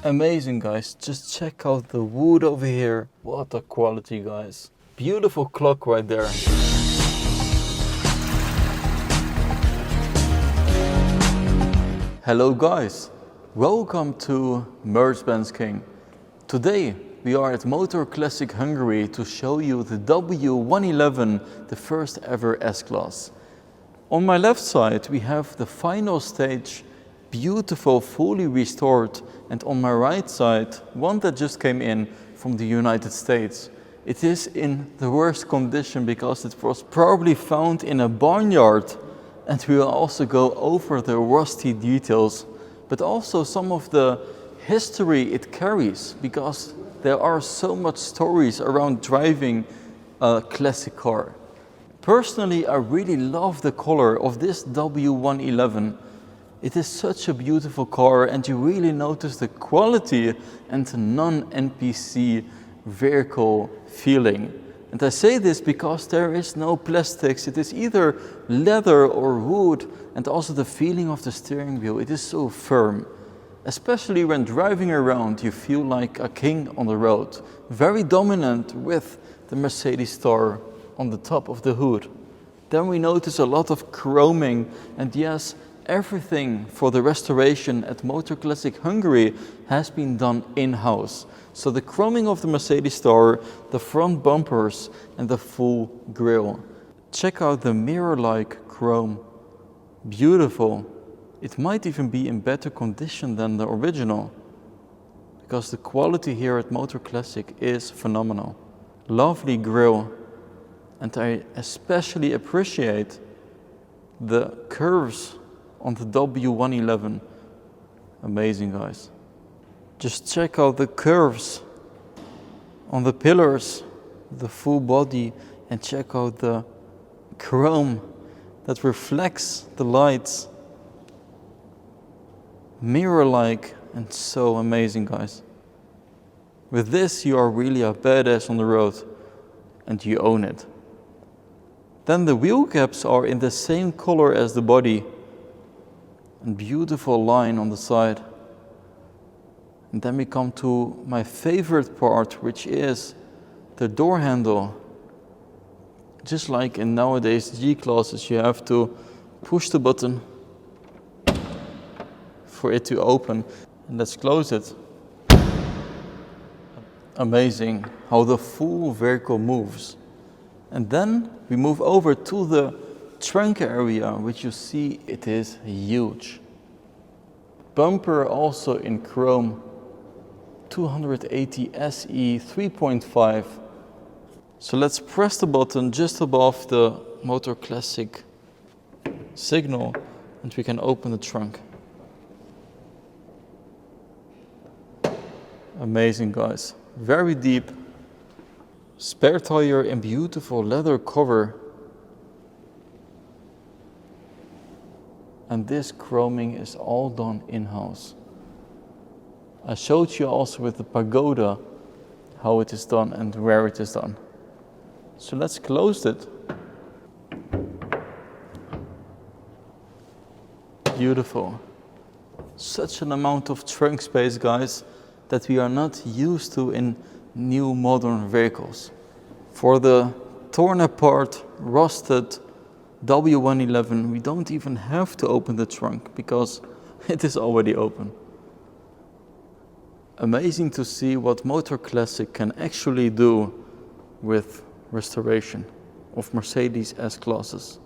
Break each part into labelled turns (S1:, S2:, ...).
S1: Amazing, guys. Just check out the wood over here. What a quality, guys. Beautiful clock right there. Hello guys, welcome to MercBenzKing. Today we are at Motor Classic Hungary to show you the W111, the first ever S-Class. On my left side we have the final stage, beautiful, fully restored, and on my right side one that just came in from the United States. It is in the worst condition because it was probably found in a barnyard. And we will also go over the rusty details, but also some of the history it carries, because there are so much stories around driving a classic car. Personally, I really love the color of this W111. It is such a beautiful car, and you really notice the quality and non-NPC vehicle feeling. And I say this because there is no plastics. It is either leather or wood, and also the feeling of the steering wheel. It is so firm. Especially when driving around, you feel like a king on the road. Very dominant with the Mercedes star on the top of the hood. Then we notice a lot of chroming, and yes, everything for the restoration at Motor Classic Hungary has been done in-house. So the chroming of the Mercedes star, the front bumpers and the full grille. Check out the mirror-like chrome. Beautiful. It might even be in better condition than the original, because the quality here at Motor Classic is phenomenal. Lovely grille. And I especially appreciate the curves on the W111. Amazing, guys. Just check out the curves on the pillars, the full body, and check out the chrome that reflects the lights. Mirror-like and so amazing, guys. With this you are really a badass on the road, and you own it. Then the wheel caps are in the same color as the body, and beautiful line on the side. And then we come to my favorite part, which is the door handle. Just like in nowadays G-classes, you have to push the button for it to open. And let's close it. Amazing how the full vehicle moves. And then we move over to the trunk area, which you see it is huge. Bumper also in chrome. 280 SE 3.5. So let's press the button just above the Motor Classic signal, and we can open the trunk. Amazing, guys. Very deep. Spare tire in beautiful leather cover. And this chroming is all done in-house. I showed you also with the pagoda how it is done and where it is done. So let's close it. Beautiful. Such an amount of trunk space, guys, that we are not used to in new modern vehicles. For the torn apart, rusted W111, we don't even have to open the trunk because it is already open. Amazing to see what Motor Classic can actually do with restoration of Mercedes S-Classes.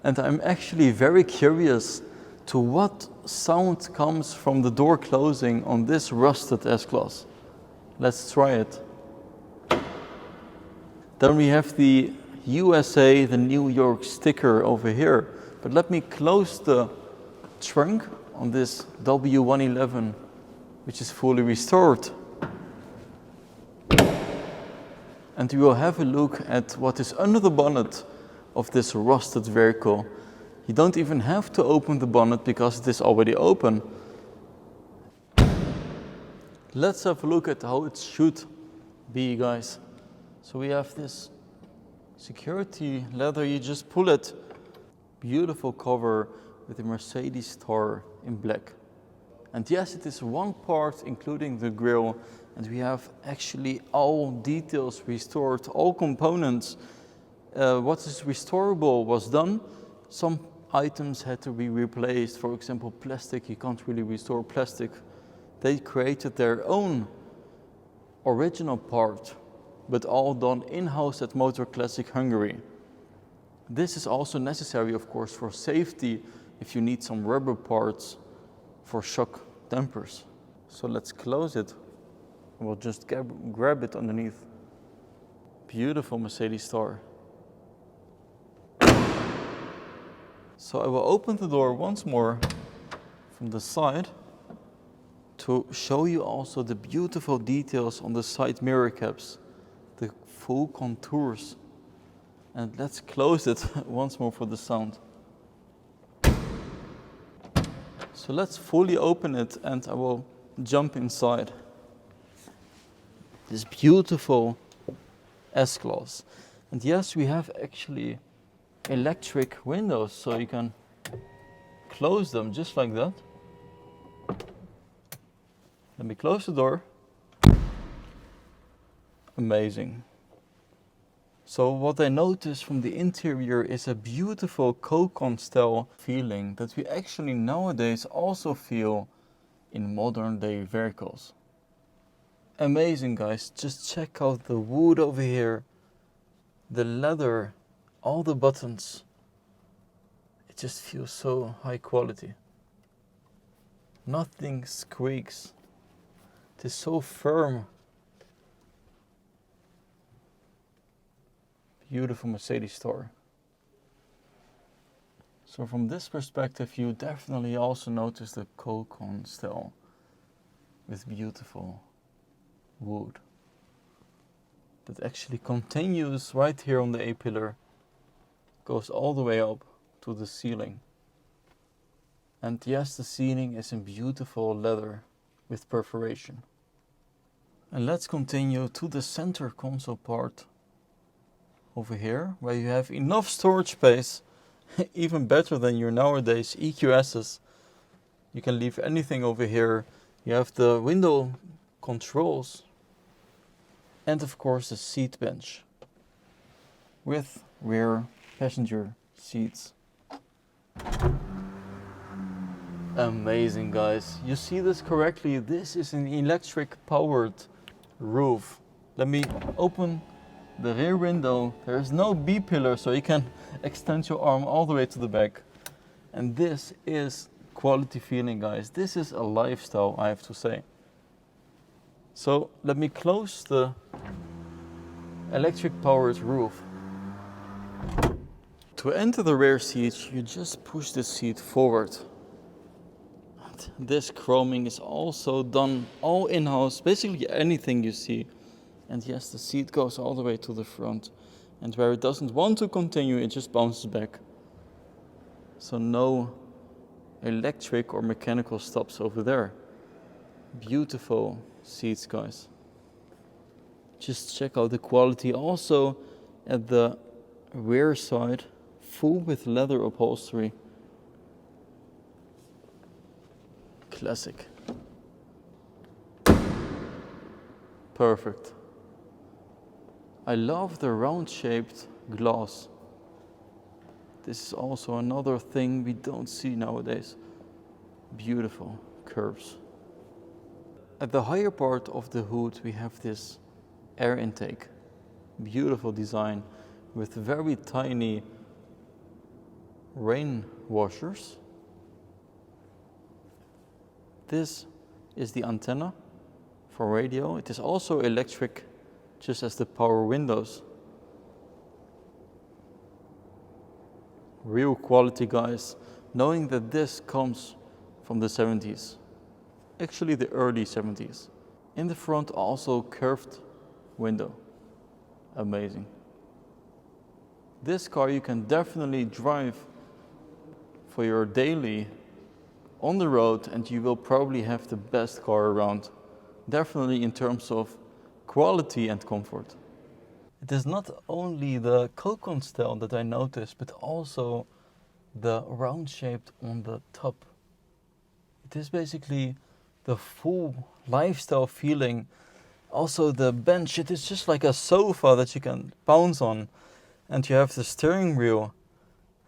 S1: And I'm actually very curious to what sound comes from the door closing on this rusted S-Class. Let's try it. Then we have the USA, the New York sticker over here. But let me close the trunk on this W111, which is fully restored. And we will have a look at what is under the bonnet of this rusted vehicle. You don't even have to open the bonnet because it is already open. Let's have a look at how it should be, guys. So we have this security leather, you just pull it. Beautiful cover with the Mercedes star in black. And yes, it is one part including the grille, and we have actually all details restored, all components. What is restorable was done. Some items had to be replaced. For example, plastic, you can't really restore plastic. They created their own original part, but all done in-house at Motor Classic Hungary. This is also necessary, of course, for safety if you need some rubber parts for shock dampers. So let's close it. We'll just grab it underneath. Beautiful Mercedes star. So I will open the door once more from the side to show you also the beautiful details on the side mirror caps, the full contours. And let's close it once more for the sound. So let's fully open it and I will jump inside. This beautiful S Class. And yes, we have actually electric windows, so you can close them just like that. Let me close the door. Amazing. So what I noticed from the interior is a beautiful Coupe style feeling that we actually nowadays also feel in modern day vehicles. Amazing, guys. Just check out the wood over here, the leather, all the buttons. It just feels so high quality. Nothing squeaks. It is so firm. Beautiful Mercedes store. So from this perspective, you definitely also notice the Coupe style with beautiful wood that actually continues right here on the A-pillar, goes all the way up to the ceiling. And yes, the ceiling is in beautiful leather with perforation. And let's continue to the center console part over here, where you have enough storage space, even better than your nowadays EQSs. You can leave anything over here. You have the window controls and of course the seat bench with rear passenger seats. Amazing, guys. You see this correctly. This is an electric powered roof. Let me open the rear window. There is no B-pillar, so you can extend your arm all the way to the back. And this is quality feeling, guys. This is a lifestyle, I have to say. So let me close the electric powered roof. To enter the rear seat, you just push the seat forward. And this chroming is also done all in-house, basically anything you see. And yes, the seat goes all the way to the front. And where it doesn't want to continue, it just bounces back. So no electric or mechanical stops over there. Beautiful seats, guys. Just check out the quality. Also at the rear side, full with leather upholstery. Classic. Perfect. I love the round-shaped glass. This is also another thing we don't see nowadays. Beautiful curves. At the higher part of the hood, we have this air intake. Beautiful design with very tiny rain washers. This is the antenna for radio. It is also electric, just as the power windows. Real quality, guys, knowing that this comes from the 70s. Actually the early 70s. In the front also curved window. Amazing. This car you can definitely drive for your daily on the road, and you will probably have the best car around. Definitely in terms of quality and comfort. It is not only the Coupe style that I noticed, but also the round shaped on the top. It is basically the full lifestyle feeling. Also the bench, it is just like a sofa that you can bounce on. And you have the steering wheel,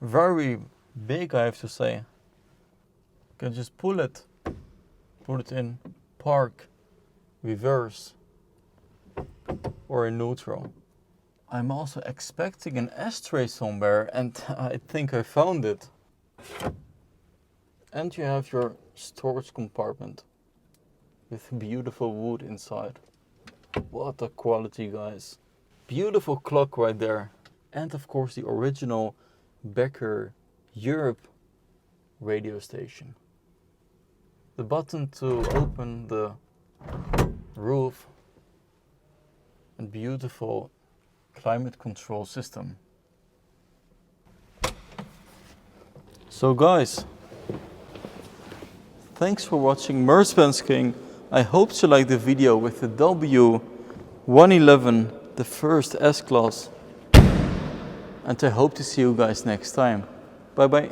S1: very big I have to say. You can just pull it in park, reverse, or in neutral. I'm also expecting an ashtray somewhere and I think I found it. And you have your storage compartment with beautiful wood inside. What a quality, guys. Beautiful clock right there. And of course the original Becker Europe radio station. The button to open the roof. And beautiful climate control system. So guys, thanks for watching MercBenzKing. I hope you liked the video with the W111, the first S Class. And I hope to see you guys next time. Bye bye.